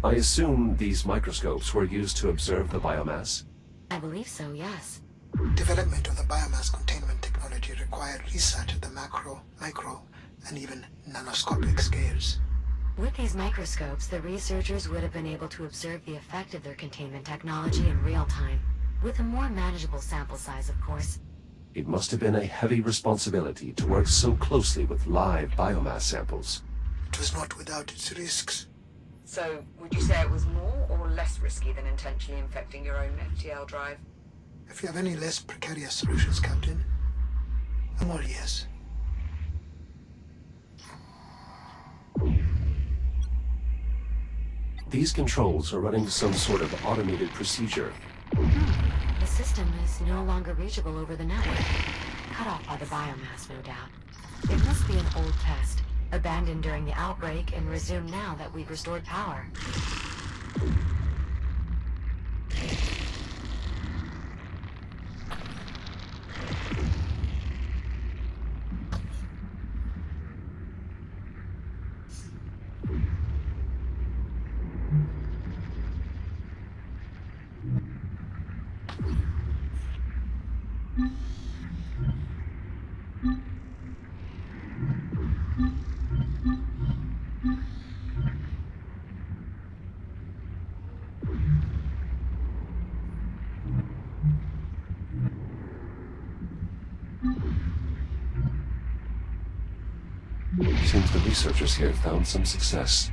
I assume these microscopes were used to observe the biomass? I believe so, yes. Development of the biomass containment technology required research at the macro, micro, and even nanoscopic scales. With these microscopes, the researchers would have been able to observe the effect of their containment technology in real time, with a more manageable sample size, of course. It must have been a heavy responsibility to work so closely with live biomass samples. It was not without its risks. So, would you say it was more or less risky than intentionally infecting your own FTL drive? If you have any less precarious solutions, Captain, I'm all ears. These controls are running some sort of automated procedure. The system is no longer reachable over the network. Cut off by the biomass, no doubt. It must be an old test, abandoned during the outbreak and resumed now that we've restored power. Seems the researchers here found some success.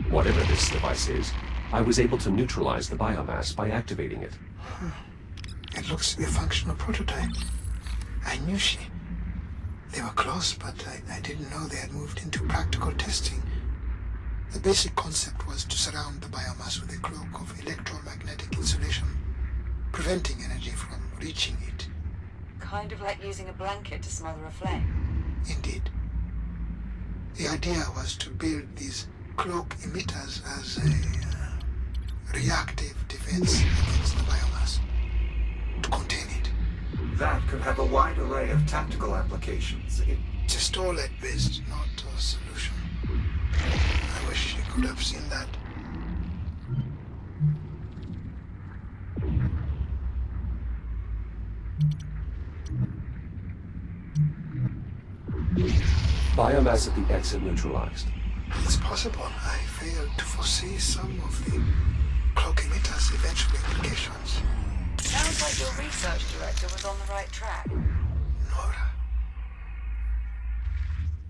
Whatever this device is, I was able to neutralize the biomass by activating it. It looks to be a functional prototype. I knew they were close, but I didn't know they had moved into practical testing. The basic concept was to surround the biomass with a cloak of electromagnetic insulation, preventing energy from reaching it. Kind of like using a blanket to smother a flame. Indeed. The idea was to build these cloak emitters as a reactive defense against the biomass, to contain it. That could have a wide array of tactical applications. Just all based, not a solution. I wish you could have seen that. Biomass at the exit neutralized. It's possible I failed to foresee some of the cloak emitters' eventual implications. Sounds like your research director was on the right track. Nora.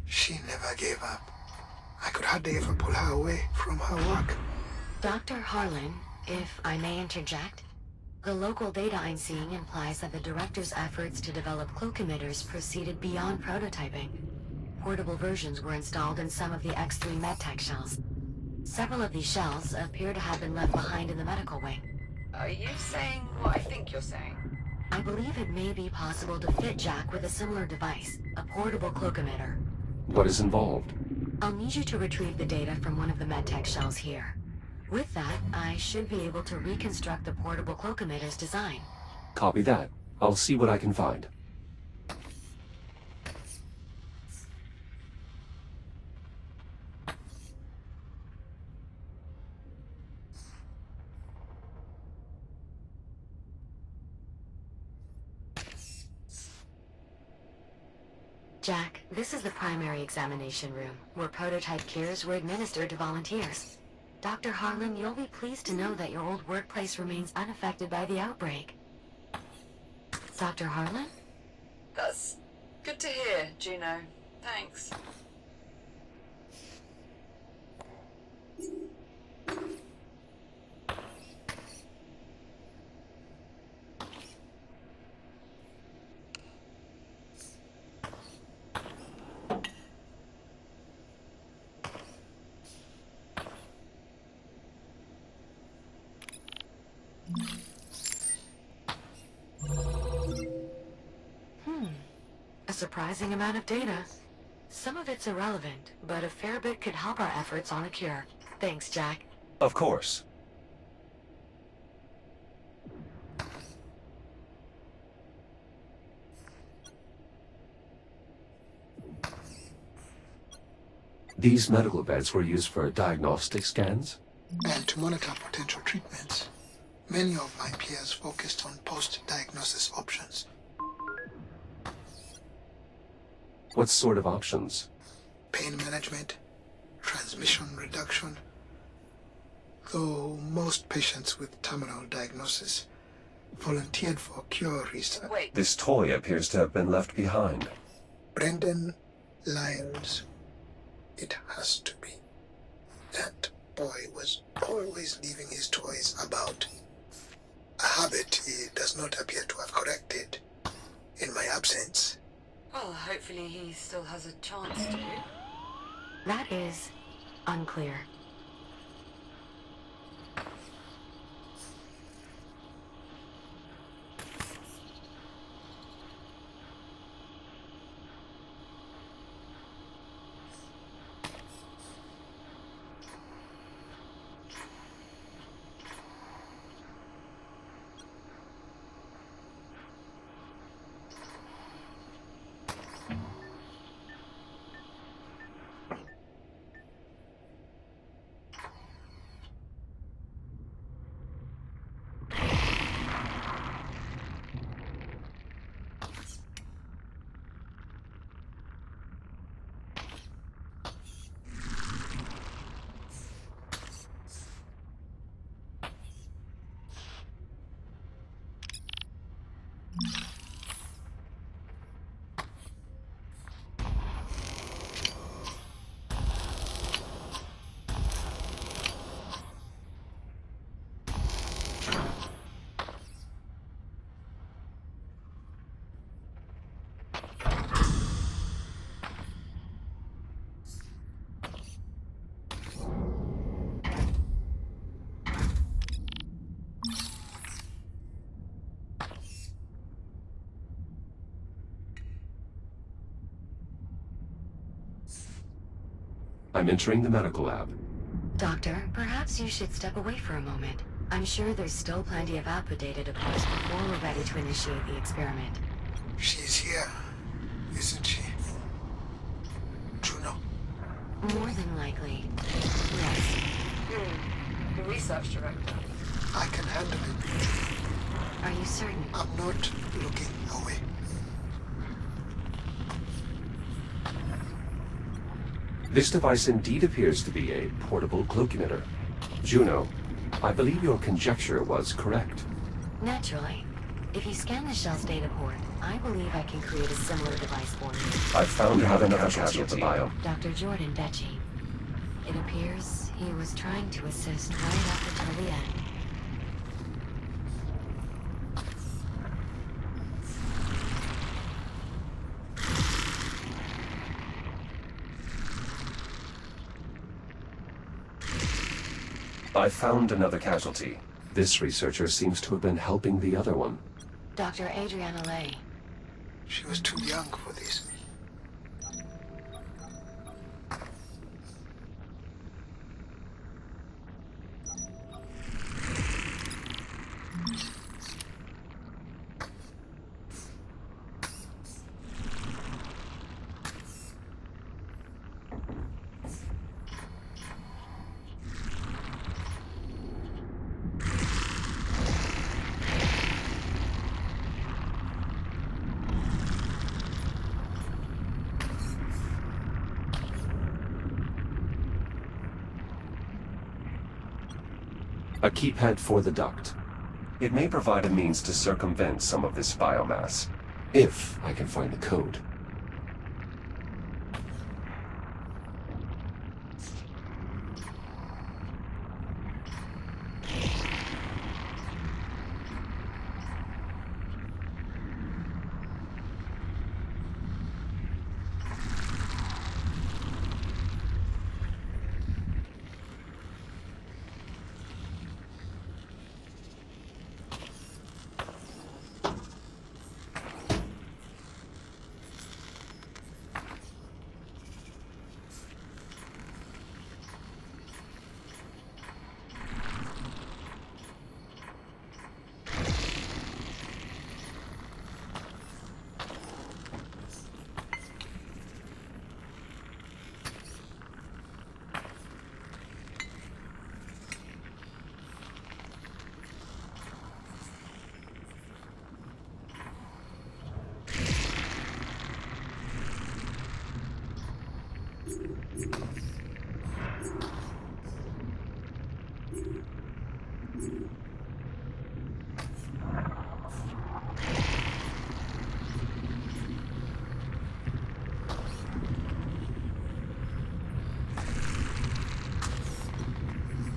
She never gave up. I could hardly ever pull her away from her work. Dr. Harlan, if I may interject, the local data I'm seeing implies that the director's efforts to develop cloak emitters proceeded beyond prototyping. Portable versions were installed in some of the X3 medtech shells. Several of these shells appear to have been left behind in the medical wing. Are you saying what I think you're saying? I believe it may be possible to fit Jack with a similar device, a portable cloak emitter. What is involved? I'll need you to retrieve the data from one of the medtech shells here. With that, I should be able to reconstruct the portable cloak emitter's design. Copy that. I'll see what I can find. Jack, this is the primary examination room, where prototype cures were administered to volunteers. Dr. Harlan, you'll be pleased to know that your old workplace remains unaffected by the outbreak. Dr. Harlan? That's good to hear, Juno. Thanks. A surprising amount of data. Some of it's irrelevant, but a fair bit could help our efforts on a cure. Thanks, Jack. Of course. These medical beds were used for diagnostic scans? And to monitor potential treatments. Many of my peers focused on post-diagnosis options. What sort of options? Pain management, transmission reduction. Though most patients with terminal diagnosis volunteered for cure research. Wait, This toy appears to have been left behind. Brendan Lyons. It has to be. That boy was always leaving his toys about. A habit he does not appear to have corrected in my absence. well, hopefully he still has a chance to. That is unclear. I'm entering the medical lab. Doctor, perhaps you should step away for a moment. I'm sure there's still plenty of output data to parse before we're ready to initiate the experiment. She's here, isn't she? Juno. More than likely. Yes. The research director. I can handle it. Are you certain? I'm not looking away. This device indeed appears to be a portable cloak emitter. Juno, I believe your conjecture was correct. Naturally. If you scan the shell's data port, I believe I can create a similar device for you. I've found another casualty of the biome. Dr. Jordan Becci. It appears he was trying to assist right up until the end. I found another casualty. This researcher seems to have been helping the other one. Dr. Adriana Lay. She was too young for this. A keypad for the duct. It may provide a means to circumvent some of this biomass, if I can find the code.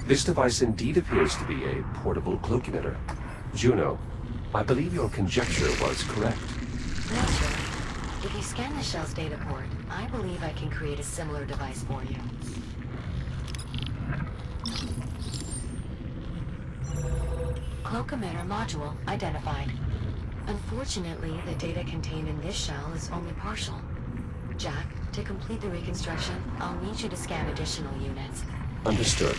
This device indeed appears to be a portable cloak emitter. Juno, I believe your conjecture was correct. Not sure. If you scan the shell's data port, I believe I can create a similar device for you. Cloak emitter module identified. Unfortunately, the data contained in this shell is only partial. Jack, to complete the reconstruction, I'll need you to scan additional units. Understood.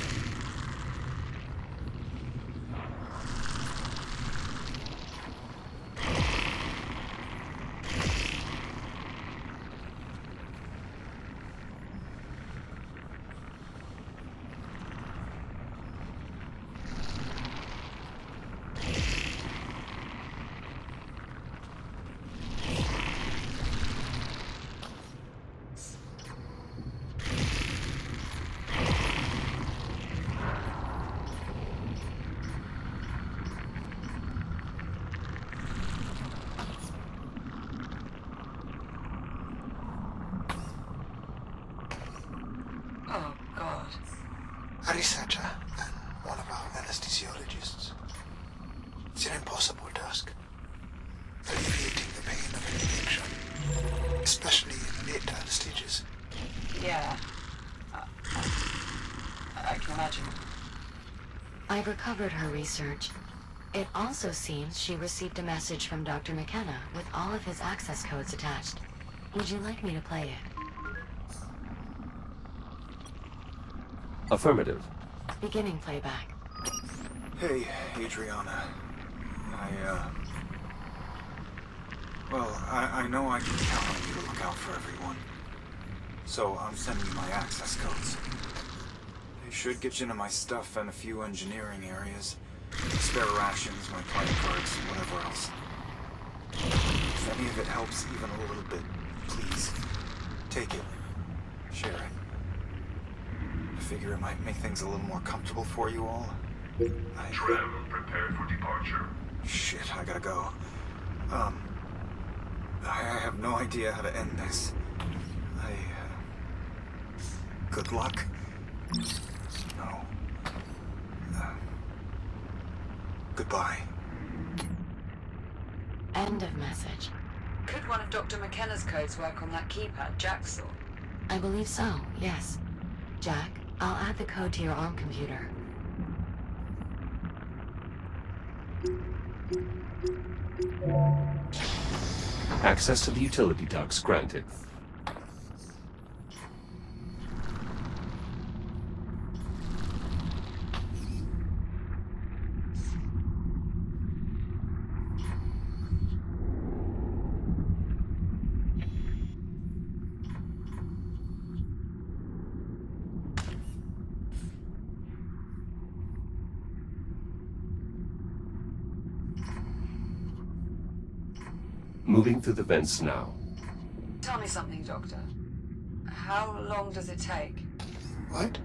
Oh, God. A researcher and one of our anesthesiologists. It's an impossible task. Alleviating the pain of an infection, especially in later stages. Yeah. I can imagine. I've recovered her research. It also seems she received a message from Dr. McKenna with all of his access codes attached. Would you like me to play it? Affirmative. Beginning playback. Hey, Adriana. I know I can count on you to look out for everyone. So I'm sending you my access codes. They should get you into my stuff and a few engineering areas. Spare rations, my client cards, whatever else. If any of it helps even a little bit, please, take it. Share it. I figure it might make things a little more comfortable for you all. Trev, prepare for departure. Shit, I gotta go. I have no idea how to end this. Good luck? No. Goodbye. End of message. Could one of Dr. McKenna's codes work on that keypad Jack saw? I believe so, yes. Jack, I'll add the code to your ARM computer. Access to the utility ducts granted. Moving through the vents now. Tell me something, Doctor. How long does it take What?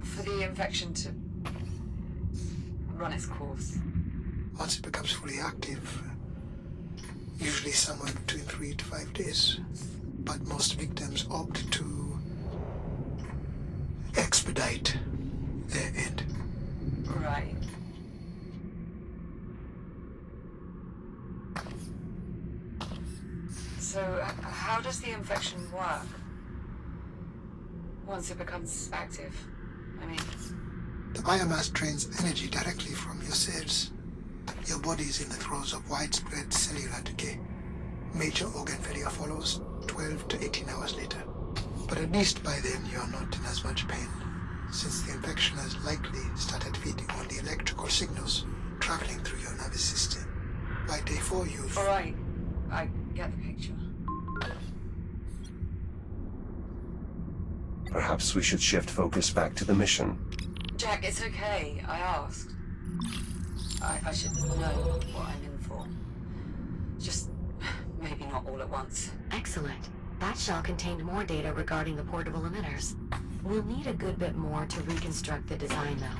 for the infection to run its course? Once it becomes fully active, usually somewhere between 3 to 5 days. But most victims opt to expedite their end. Right. So, how does the infection work? Once it becomes active? I mean... The biomass drains energy directly from your cells. Your body is in the throes of widespread cellular decay. Major organ failure follows 12 to 18 hours later. But at least by then you're not in as much pain, since the infection has likely started feeding on the electrical signals traveling through your nervous system. By day 4 you've... Alright, I get the picture. Perhaps we should shift focus back to the mission. Jack, it's okay. I asked. I should know what I'm in for. Just maybe not all at once. Excellent. That shell contained more data regarding the portable emitters. We'll need a good bit more to reconstruct the design, though.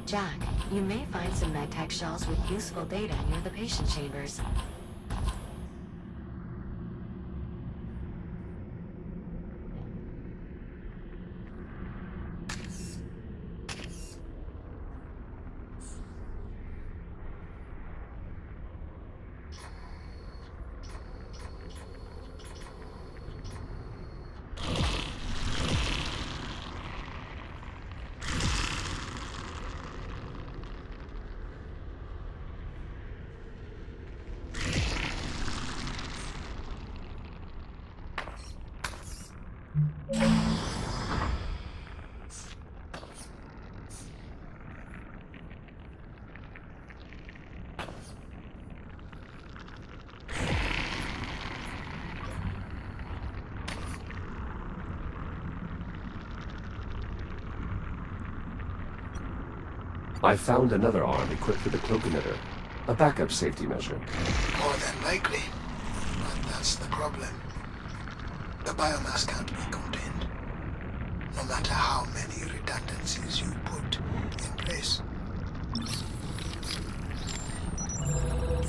Jack, you may find some medtech shells with useful data near the patient chambers. I found another arm equipped with a cloak emitter, a backup safety measure. More than likely. But that's the problem. The biomass can't be contained, no matter how many redundancies you put in place.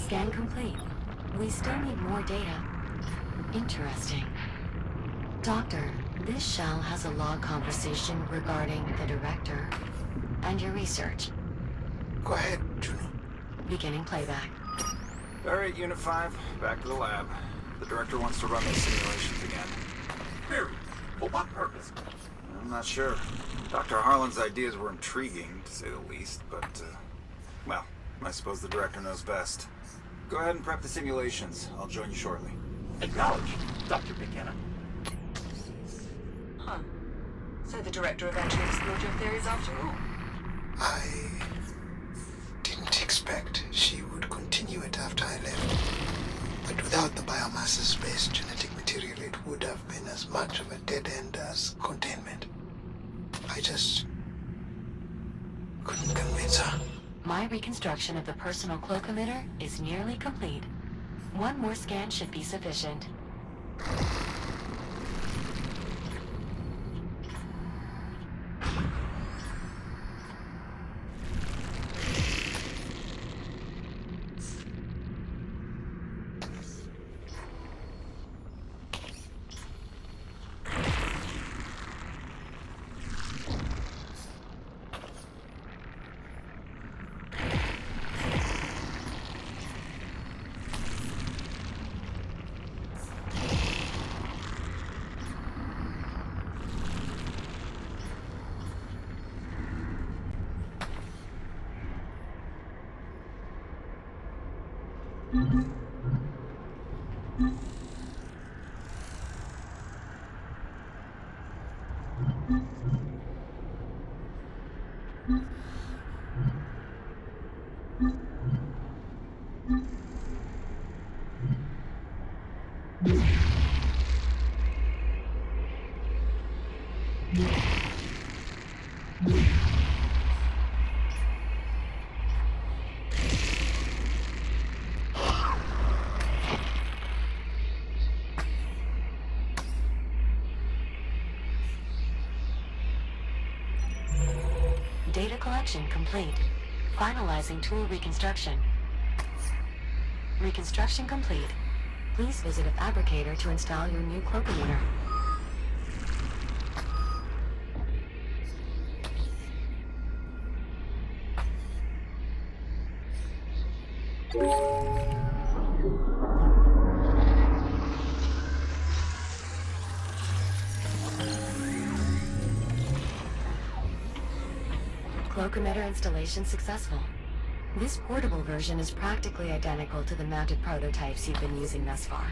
Scan complete. We still need more data. Interesting. Doctor, this shell has a log conversation regarding the director and your research. Go ahead, Juno. Beginning playback. Alright, Unit 5, back to the lab. The director wants to run those simulations again. Query. For what purpose? I'm not sure. Dr. Harlan's ideas were intriguing, to say the least, but, well, I suppose the director knows best. Go ahead and prep the simulations. I'll join you shortly. Acknowledged, Dr. McKenna. Huh. So the director eventually explored your theories after all? I didn't expect she would continue it after I left. But without the biomass-based genetic material, it would have been as much of a dead end as containment. I just couldn't convince her. My reconstruction of the personal cloak emitter is nearly complete. One more scan should be sufficient. Data collection complete. Finalizing tool reconstruction. Reconstruction complete. Please visit a fabricator to install your new cloak emitter. Cloak emitter installation successful. This portable version is practically identical to the mounted prototypes you've been using thus far.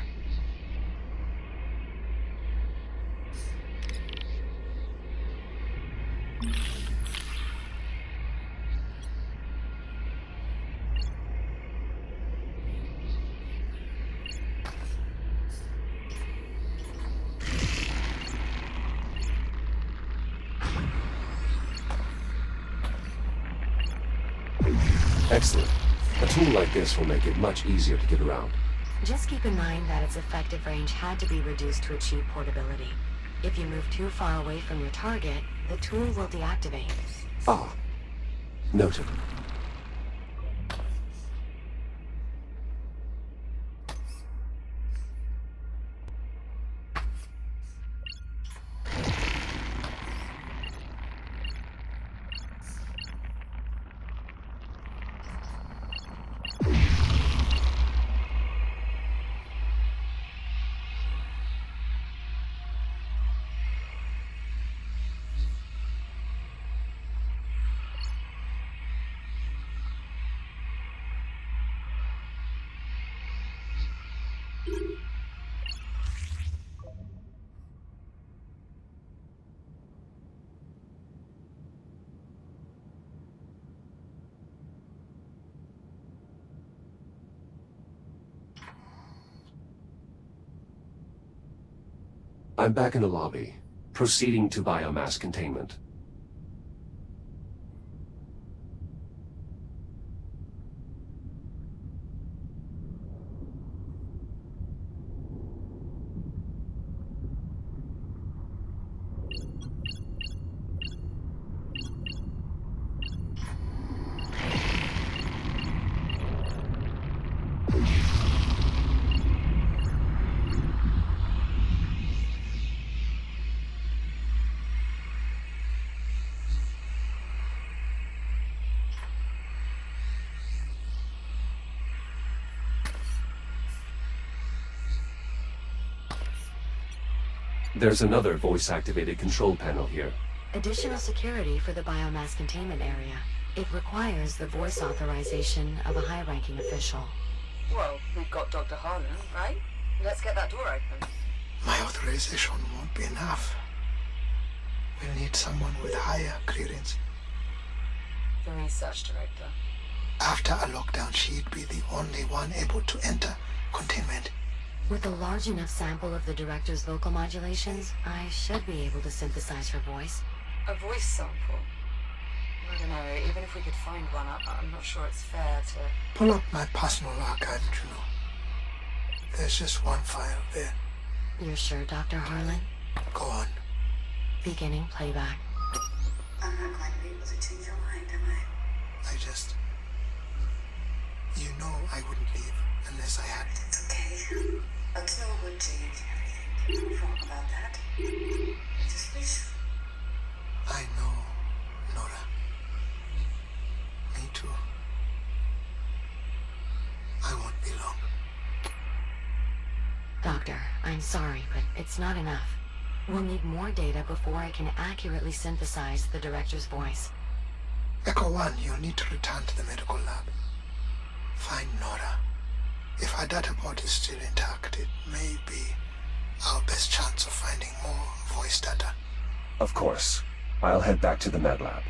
Excellent. A tool like this will make it much easier to get around. Just keep in mind that its effective range had to be reduced to achieve portability. If you move too far away from your target, the tool will deactivate. Ah, Noted. I'm back in the lobby, proceeding to biomass containment. There's another voice-activated control panel here. Additional security for the biomass containment area. It requires the voice authorization of a high-ranking official. Well, we've got Dr. Harlan, right? Let's get that door open. My authorization won't be enough. We'll need someone with higher clearance. The research director. After a lockdown, she'd be the only one able to enter containment. With a large enough sample of the director's vocal modulations, I should be able to synthesize her voice. A voice sample? I don't know, even if we could find one, I'm not sure it's fair to... Pull up my personal archive, Juno. There's just one file there. You're sure, Dr. Harlan? Go on. Beginning playback. I'm not going to be able to change your mind, am I? I just... You know I wouldn't leave unless I had... It's okay. A kill would change everything. We'll talk about that. Just wish. I know, Nora. Me too. I won't be long. Doctor, I'm sorry, but it's not enough. We'll need more data before I can accurately synthesize the director's voice. Echo 1, you'll need to return to the medical lab. Find Nora. If our data pod is still intact, it may be our best chance of finding more voice data. Of course. I'll head back to the med lab.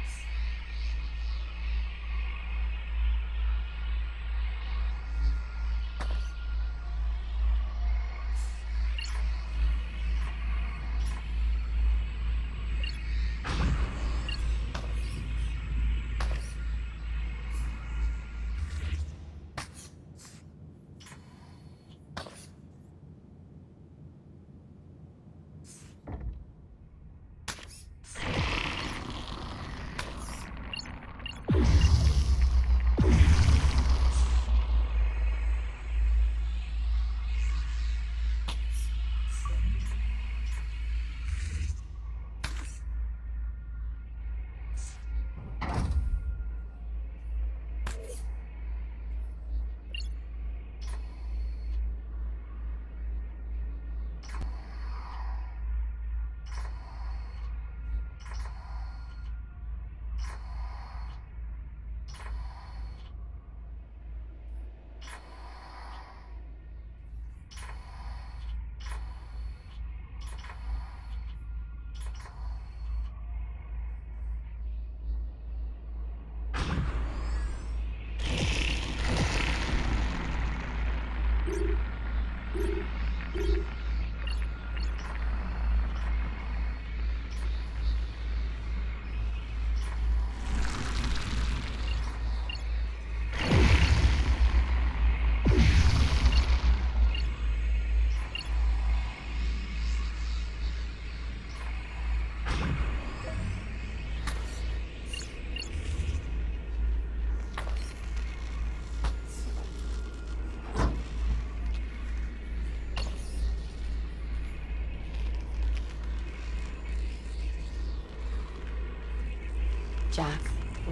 Jack,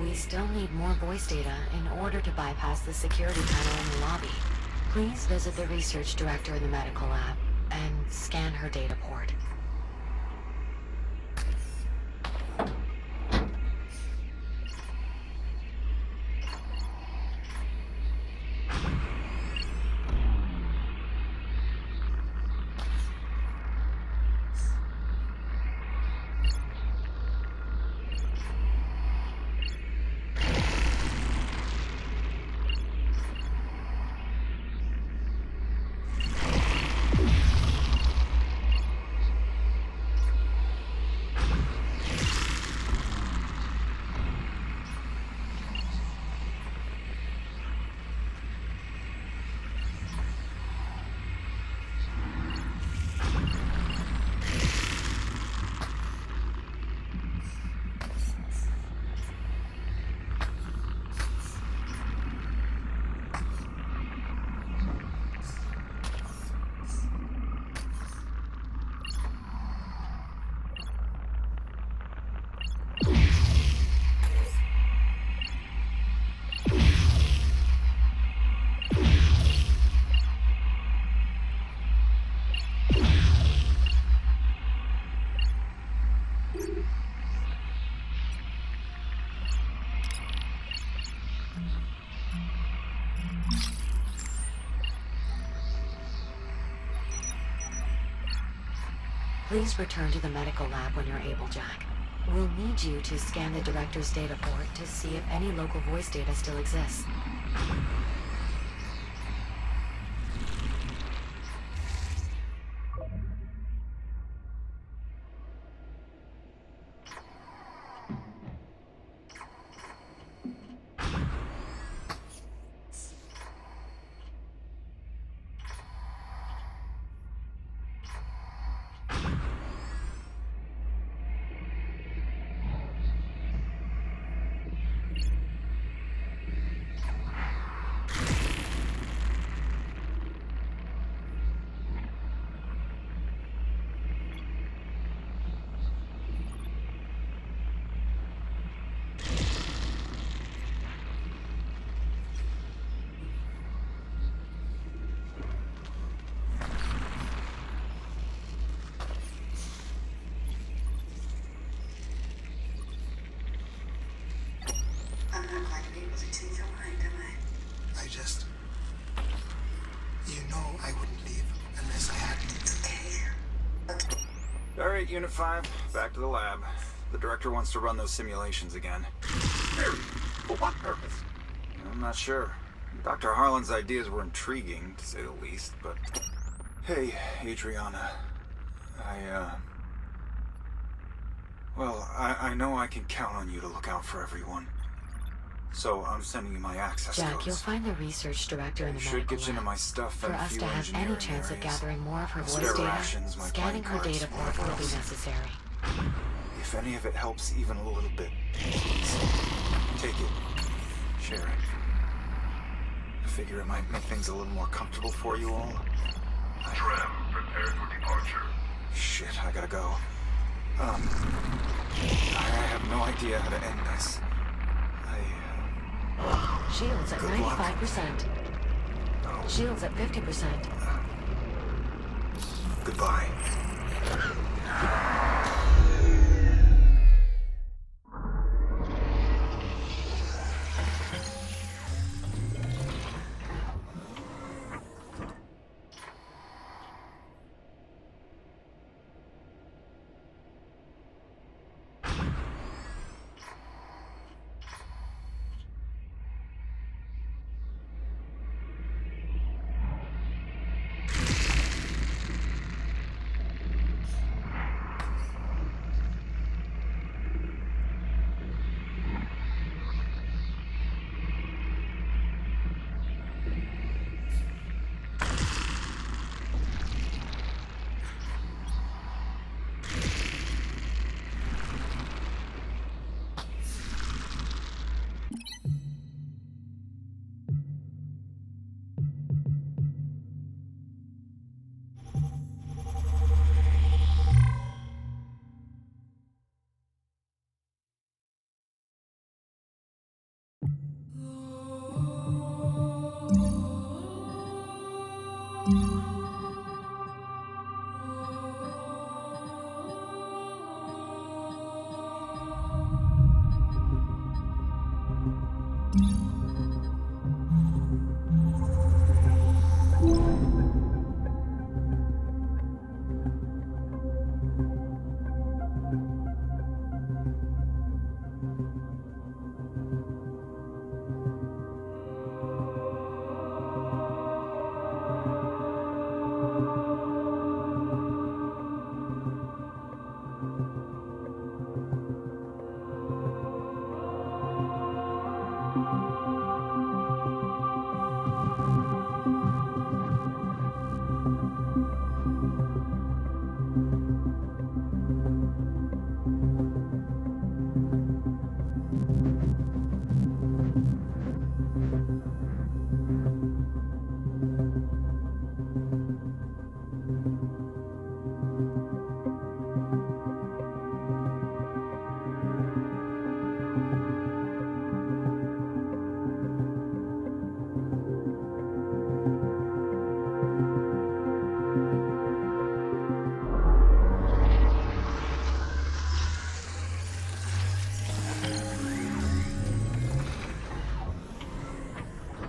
we still need more voice data in order to bypass the security panel in the lobby. Please visit the research director in the medical lab and scan her data port. Please return to the medical lab when you're able, Jack. We'll need you to scan the director's data port to see if any local voice data still exists. I'm not going to be able to change your mind, am I? I just... You know I wouldn't leave unless I had to. It's okay. Alright, Unit 5, back to the lab. The director wants to run those simulations again. Period. For what purpose? I'm not sure. Dr. Harlan's ideas were intriguing, to say the least, but... Hey, Adriana. Well, I know I can count on you to look out for everyone. So I'm sending you my access Jack, codes. you'll find the research director in the Should medical get you into lab. my stuff For and a us few to have any engineering chance of areas. gathering more of her voice Spare data, rations, my scanning her playing data cards, port will be whatever else. necessary. If any of it helps even a little bit, please, take it. Share it. I figure it might make things a little more comfortable for you all. Tram, prepare for departure. Shit, I gotta go. I have no idea how to end this. Shields at Good luck. 95%. Shields at 50%. Goodbye.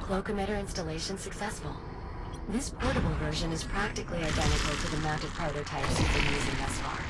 Cloak emitter installation successful. This portable version is practically identical to the mounted prototypes you've been using thus far.